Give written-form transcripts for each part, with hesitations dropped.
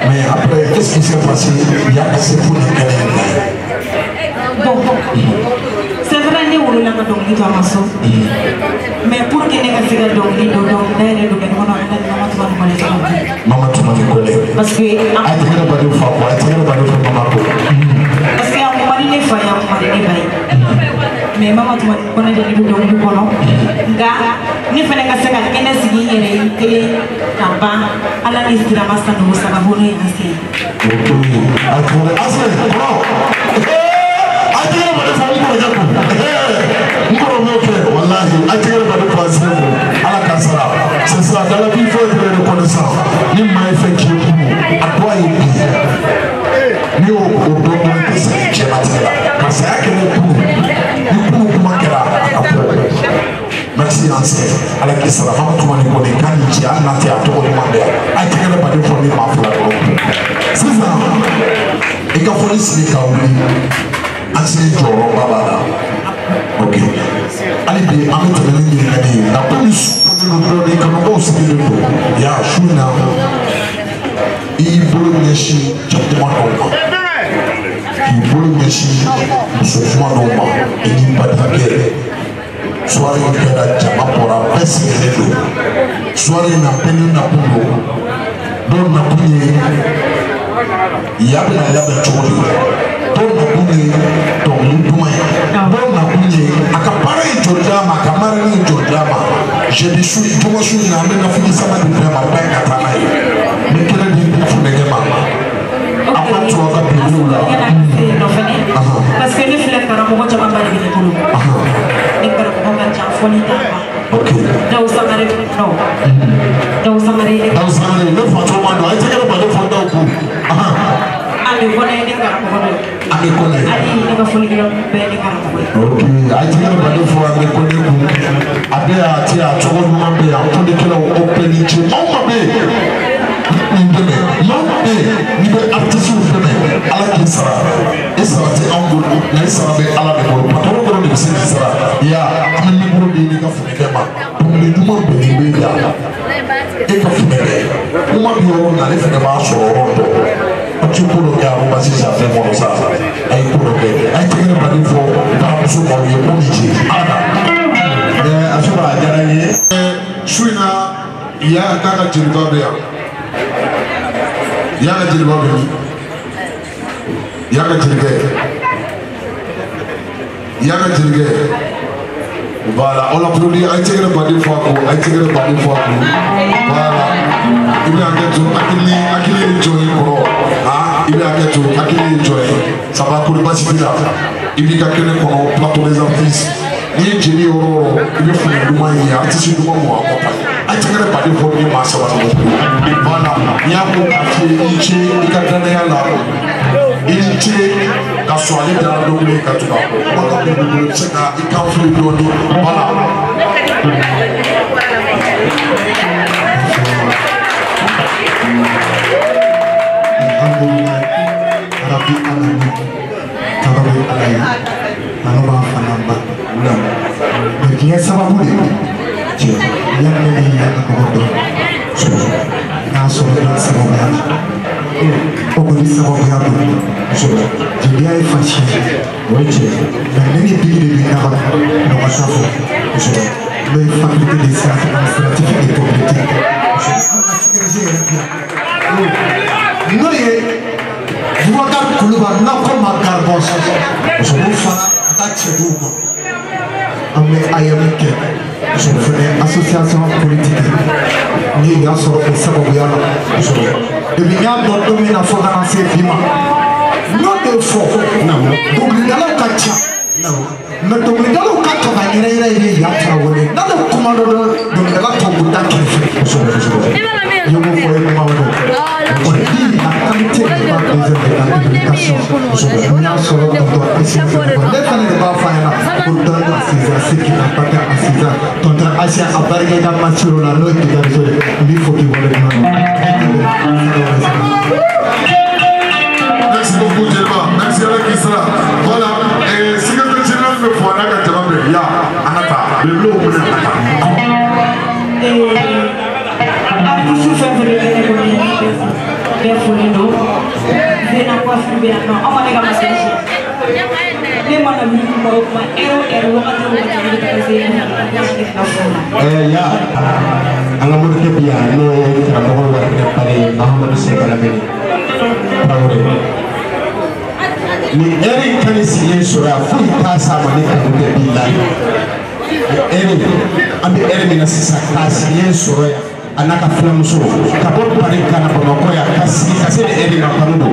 Mais après, qu'est-ce qui s'est passé? Il y a assez pour les c'est vrai, nous voulons la dongli to amaso. Mais pour que les gars dongli do d'aller do ben on a maman tu m'as collé. Parce que parce que à mon mari les failles à mon mari les bails. Mais maman tu m'as connaît de do dongli kono. Ga ni fele ka seka kene sigi yere ke kamba ala ni sira masa no saka bono yasi. Wallahi, atire ba de fazer ala kasara. C'est ça, dans la vie il faut être reconnaissant. Ni mai fait qui à toi et ni au don de ce qui est matériel. Parce que ni pour comment kera merci ancien ala kisara fama tuma ni ko ni kan ci ala ti ato ko mande atire ba de fo ni ma fula ko. C'est ça. Et quand police ni ka wuli ancien joro baba. Ok. Allez bien, avec le ligne, la police, le Canada aussi, il y a Chouina, il faut le méchi, Tchaptement Noma. Il faut le méchi, Soufouan Noma, et il n'y a pas de guerre. Soirée de la Tchama pour la baisse de l'eau. Soirée n'a pas de Napoulou. Don Napoulé, il y a la Tcholi. Don Napoulé, ton Loudouin. Don Napoulé, à Caparay Jodama, Camarani Jodama. J'ai des sous, tout le monde n'a même fini ça de faire ma paix à Tanaï. Mais quel est le but de la maman? Après, tu vas faire le là. Parce que les flèches, par rapport à ma mère, il est pour nous. Et par rapport à ma folie, ok. Dans le Samaré, non. Dans le Samaré, le fantôme, il y a pas de fantôme. Allez, voilà, il y a un fantôme. Allez, connaît. Allez, il y a un folie, il y a un fantôme. Ok. Allez, il y a pas de fantôme, il connaît. Allez, il y a un fantôme, il y a un fantôme, il y a un fantôme, il y a un fantôme. Non, ni bɛ artiste dɛmɛ ala k'i sara e sara tɛ anw bolo nka e sara bɛ ala de bolo patron dɔrɔn de bɛ se k'i sara ya an bɛ nimoro de ɲini ka fini kɛ ma dɔnkili duman bɛ nin bɛ yan e ka fini kɛ kuma bɛ yɔrɔ min na ale fana b'a sɔrɔ yɔrɔ dɔ a ti ko dɔ kɛ a ba sisan fɛn kɔnɔ sa a ye ko dɔ kɛ a ye tɛgɛ ba de fɔ baramuso ma o ye ko nin ci ala a fɛ k'a diyara n ye. ya kaka jeliba bɛ yan ya ka jeliba bɛ min ya ka jelikɛ ya ka jelikɛ voilà on applaudit ay tigre bandi fo ko ay tigre bandi fo ko voilà ibi aketo akili joyi ko ibi aketo akili joyi ça va pour le basibila ibi ka kene ko plateau des artistes ni jeli oro ibi fu duma yi artiste duma mo akoppa ay tigre bandi fo ni ma sawa ko voilà ya ko akili ichi ikatana ya la ichi ka swali da dole ka tuba ko ka ko cheka ikamfu doni voilà alhamdulillah rabbil alamin tabarak alayhi anaba fanamba na berkiya sababu de je yang ne ya ko do na so da sababu ya o ko sababu ya do so je dia e fashi weche na ne bi de na ba no masafo so le faculté des sciences administratives et politiques no ye Boubacar Kouliba n'a comme un carbone je vous fera attacher vous mais ayamike je fais association politique ni ya soro ko sababu ya so de biya do mi na foga na se fima no de fo na do ngala kacha na me do ngala kacha ba ire ya trawole na do komando do ngala to buta ke so yo mo fo e ma wado la qualité de la communication je viens sur le dos et c'est pour les fans de Bafana pour donner à César ce qui n'appartient à César ton Asia a barré dans ma sur la note de la zone il faut qu'il voit le nom merci beaucoup Jelma merci à la Kisra voilà et si que tu général me faut na ka tama be ya anata le lo ko na anata artiste favori Berfolino, Zena Kwafubeno, Omega Massage. Lemon of my arrow and woman ya anga mo ke biya no tra mo wa ke pare Muhammad sallallahu alaihi ni eri kan siye sura fu ta sa ma ni kan de billahi eri ambi eri ni sisa ta siye sura ya anaka fila muso kapo pare kana Bamako ya kasi de eri na panudo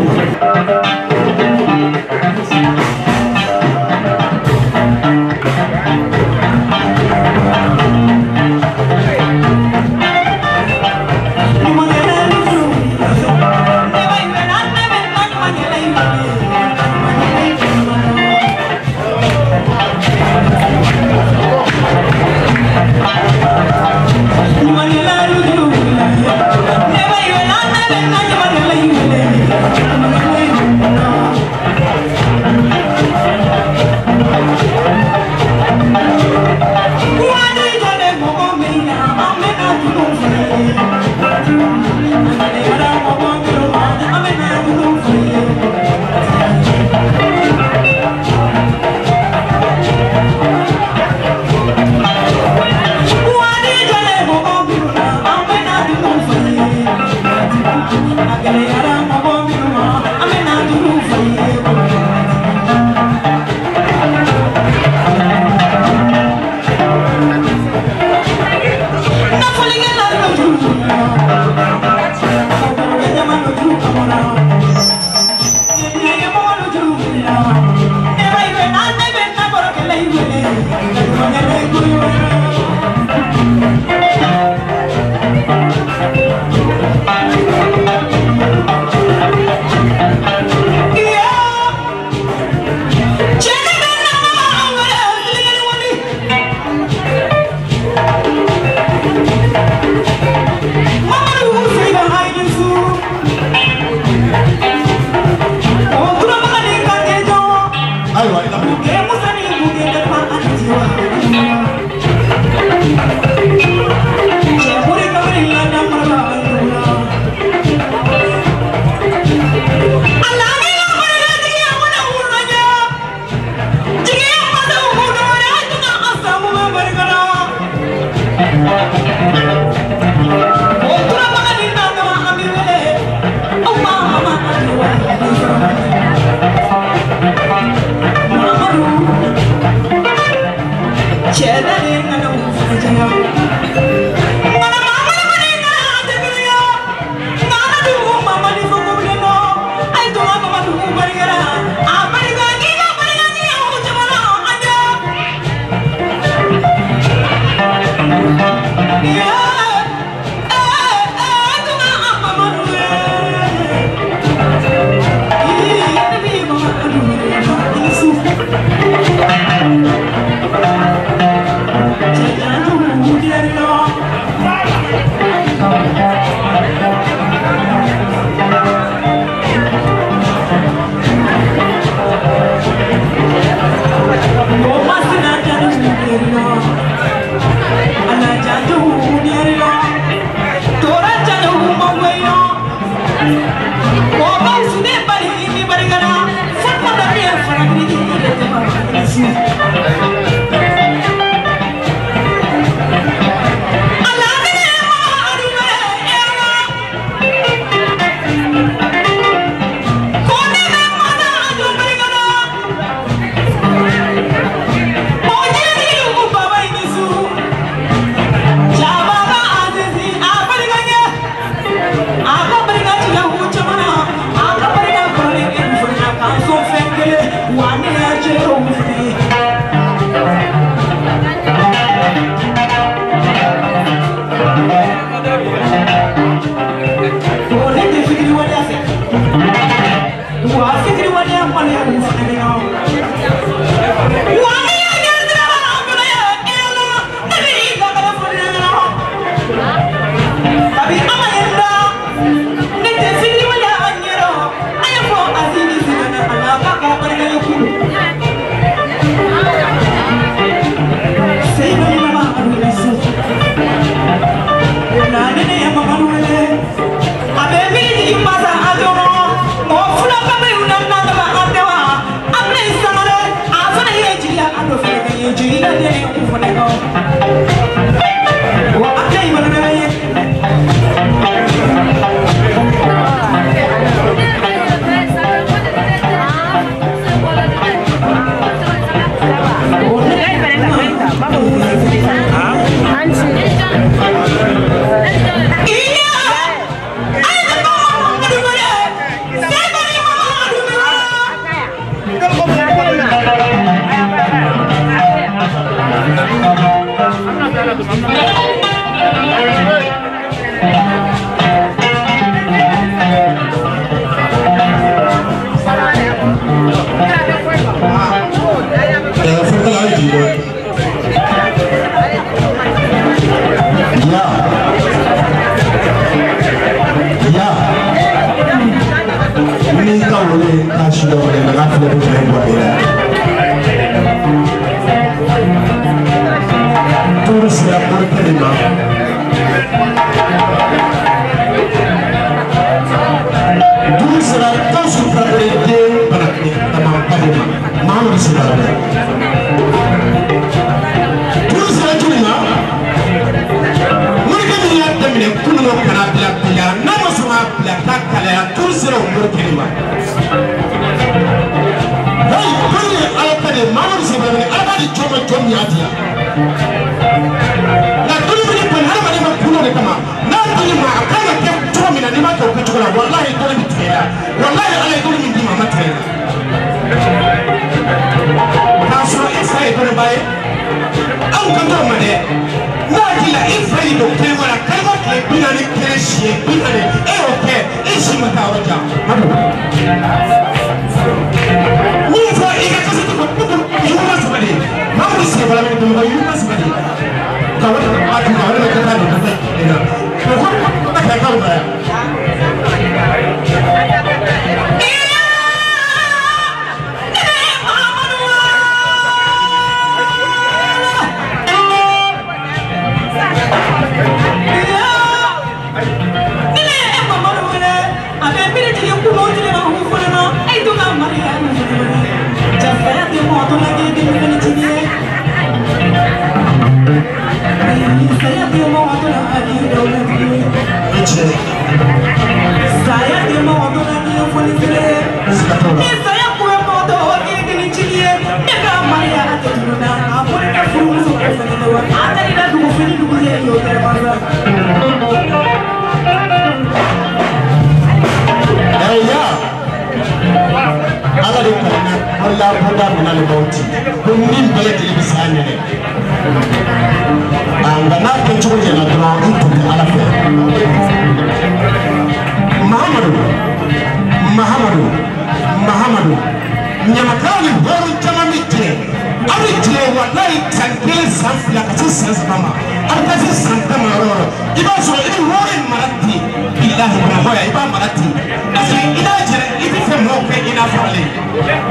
Angana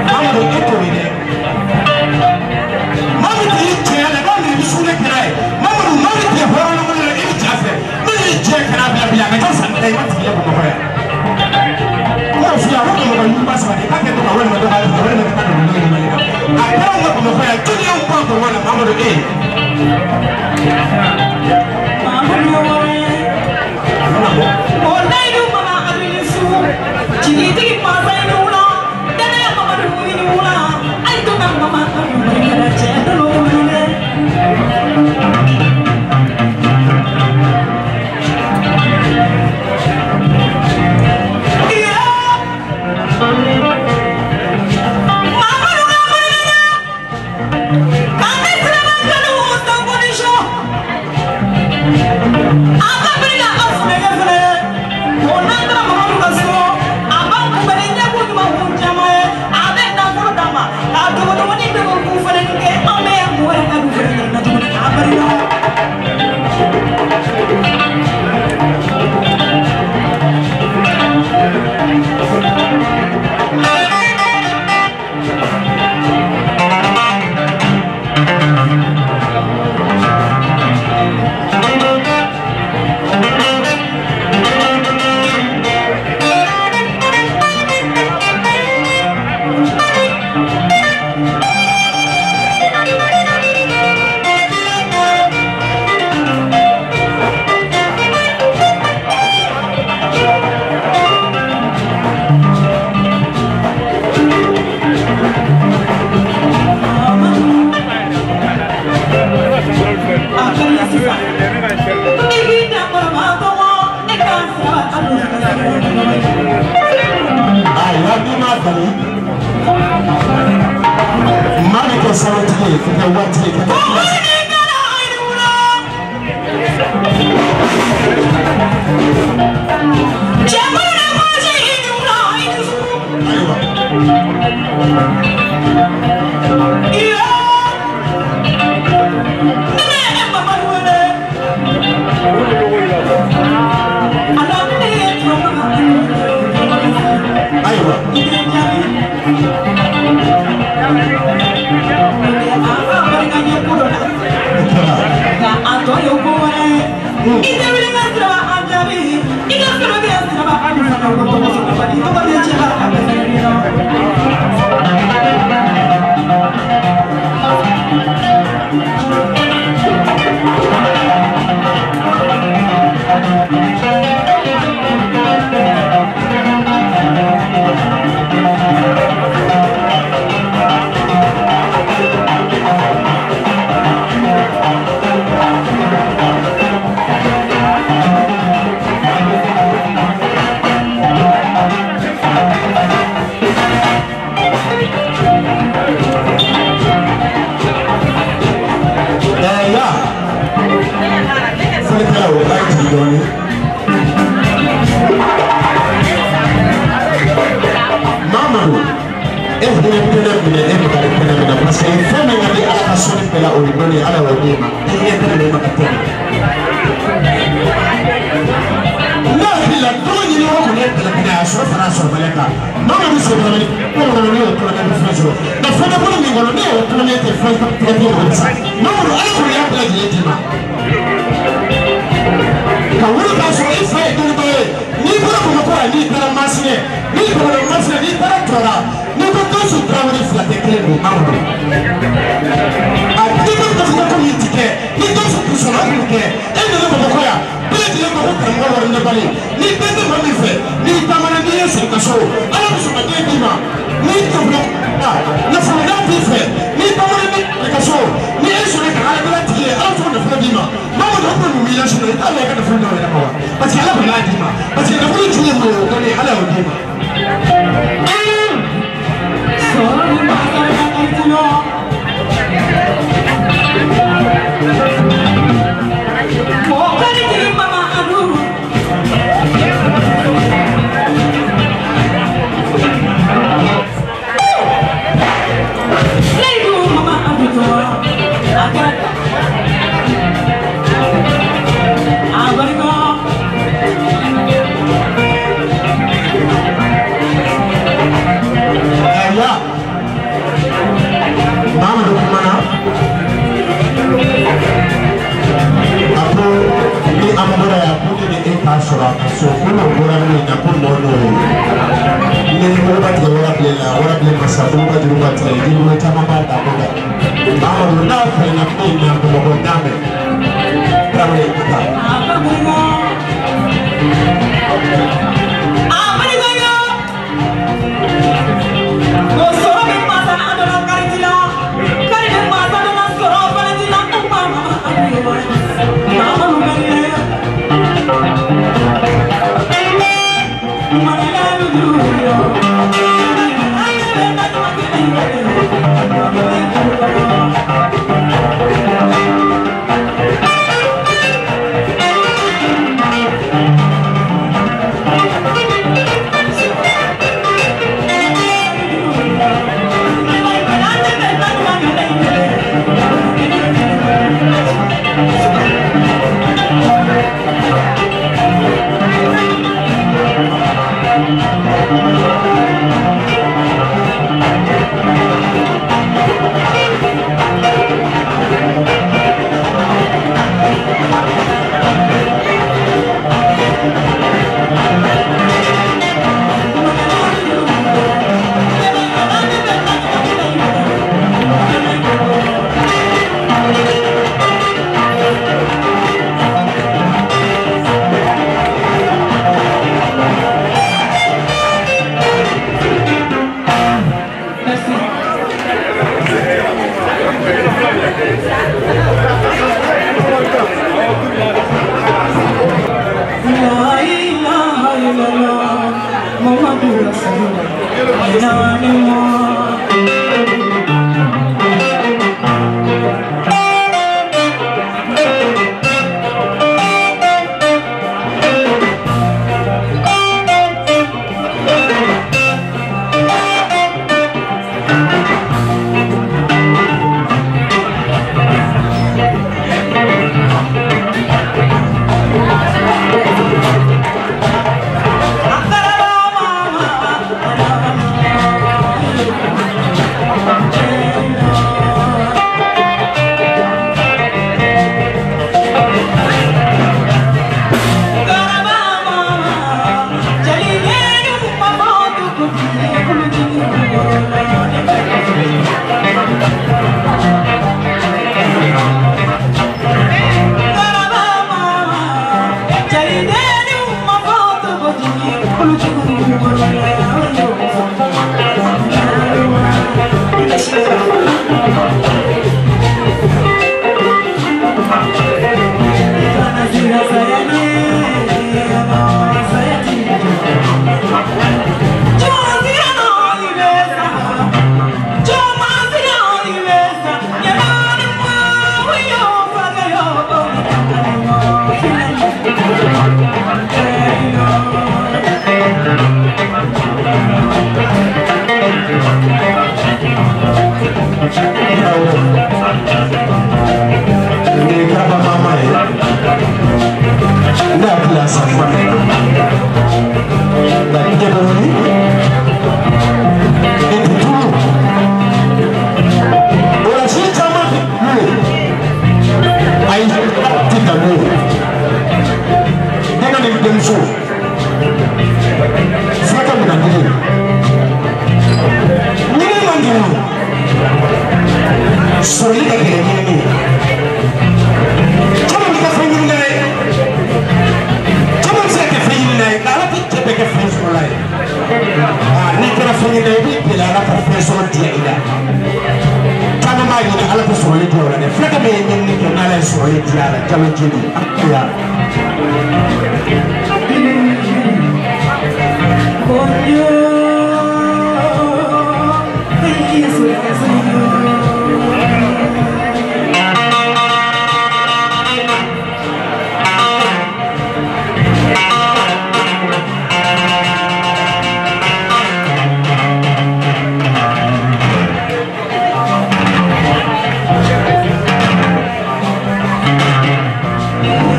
mama do eko ide mama ti chele ba ni sule krai mama do mama ti horo no le ni chafe ni che kra bia bia ka san dai ma ti ya ko ko ya mo fi ya ko ko ni ba sa ka ke ko wa ni do ha ko ni ka do ni ni a ko ko ko ko ya tu ni on ko ko wala mama do e mama do o dai do mama adu ni su ji ti ma sai do la dana ya mama do ni la ai to na mama adu ni ka che do lo ni ne sura so kuna ngora ni na ko mono ni mo ba ti wala bile masafu ba ti ba ti ni mo ta mama da ko da ma mo na fa na ko na ko mo dame prawe ta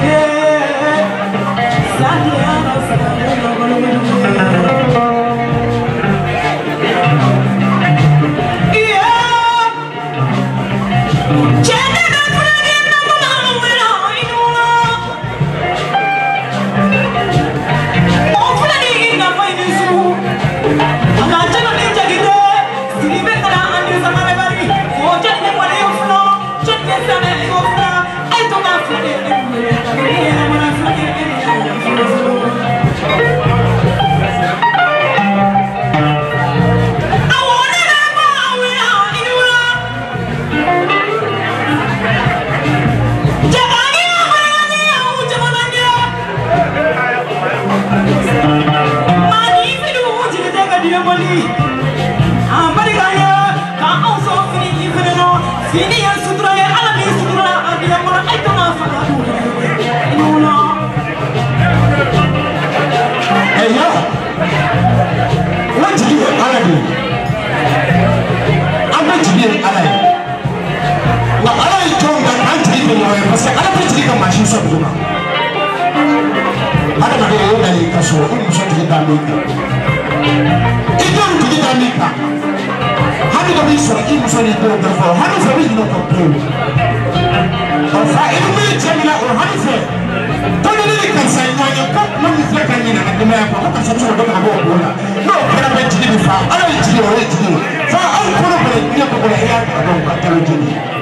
Yeah. ada made yo dali kaso ko muso ti damika idon ti damika hadi do bi so ki muso ni ko do fo hadi so bi no ko to o fa ilmi jamila o hadi fe to ni kan sai no ni ko mo ni fe kan ni na ko ma ko ka so to do ma ko na no kana be ti ni fa ala ti o ti fa al ko no be ni ko ko ya ko ka ta ni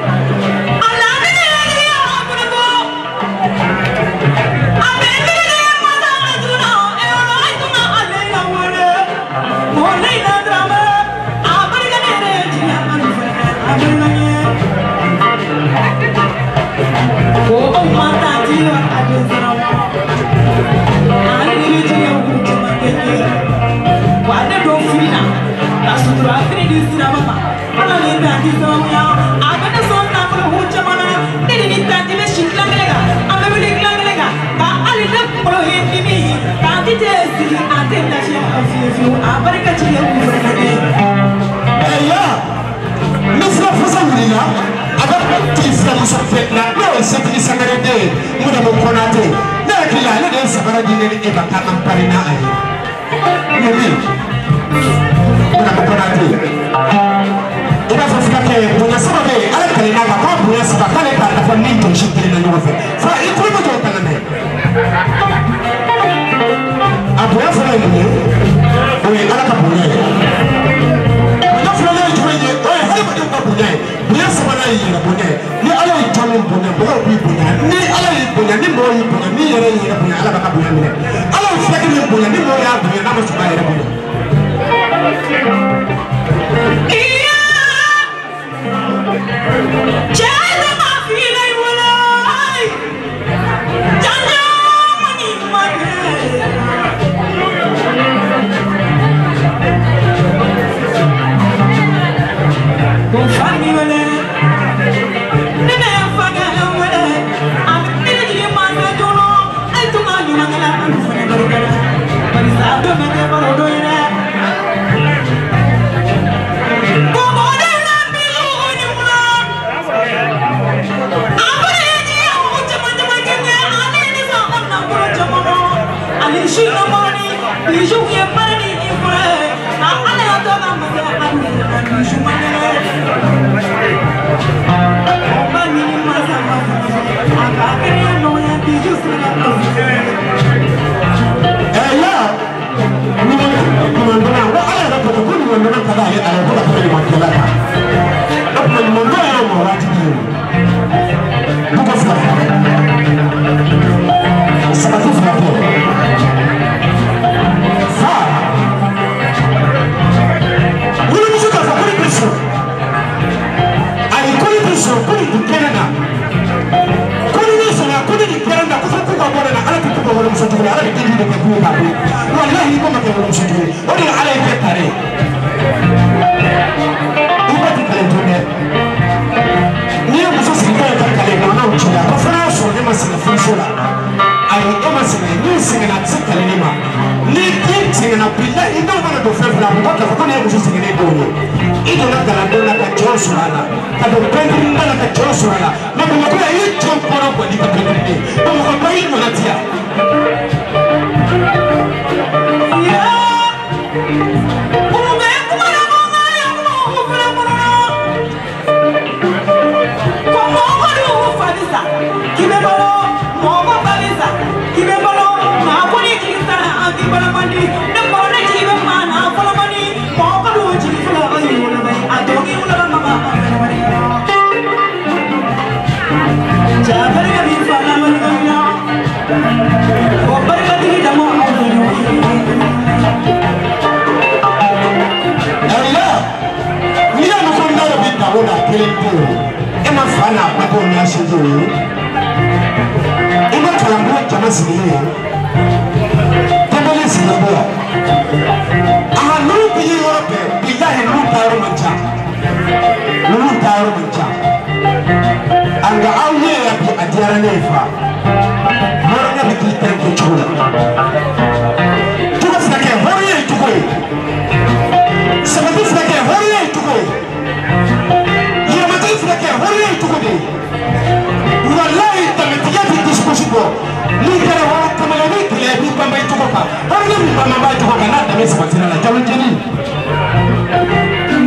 bi bamba itu ko ka har ni bi bamba ba itu ko ka na da me sabatina la jalu jeni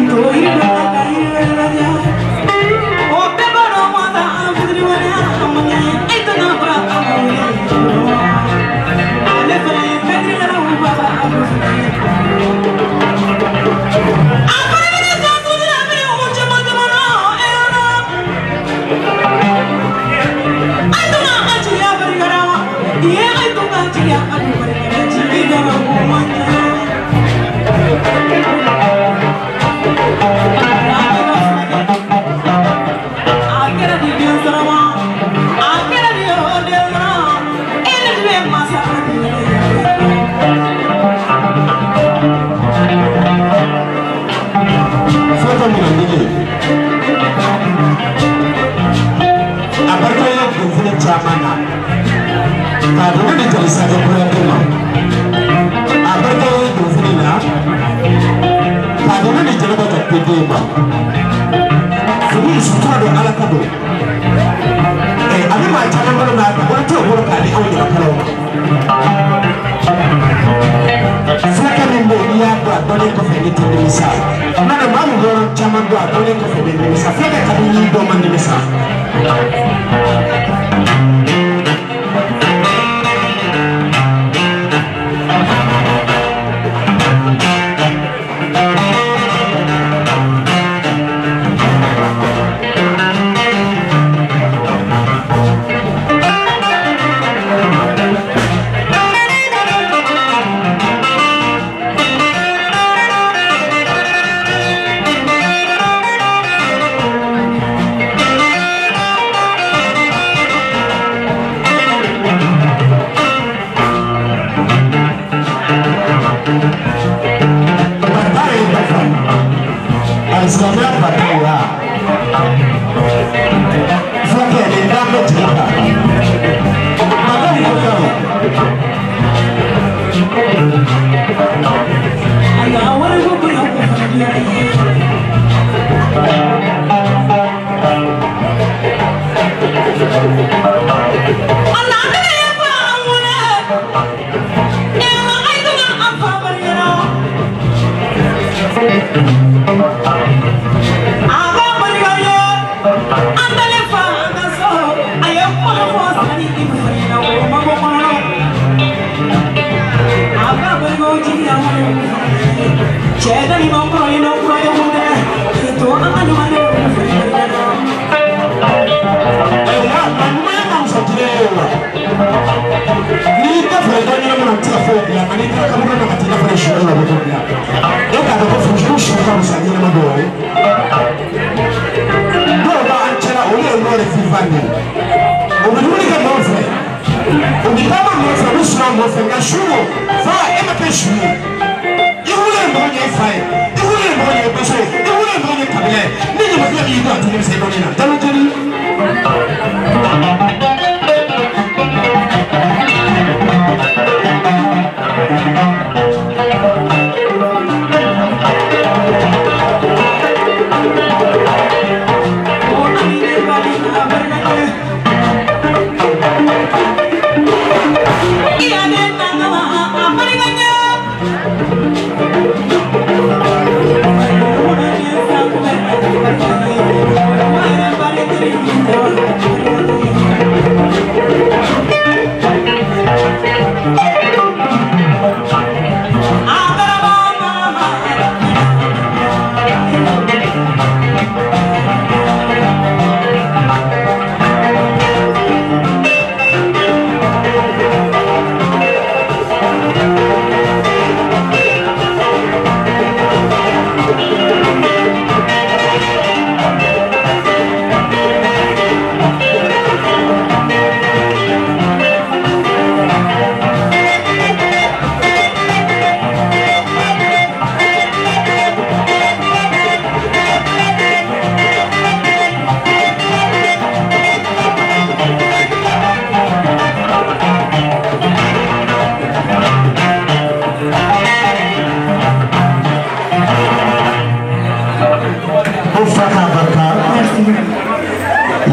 to ira ka ira ya o te baro ma da budri wa ya amani ito na pra amani ale fa pedri na u baba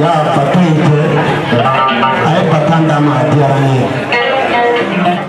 ya patente ay patanda ma diarani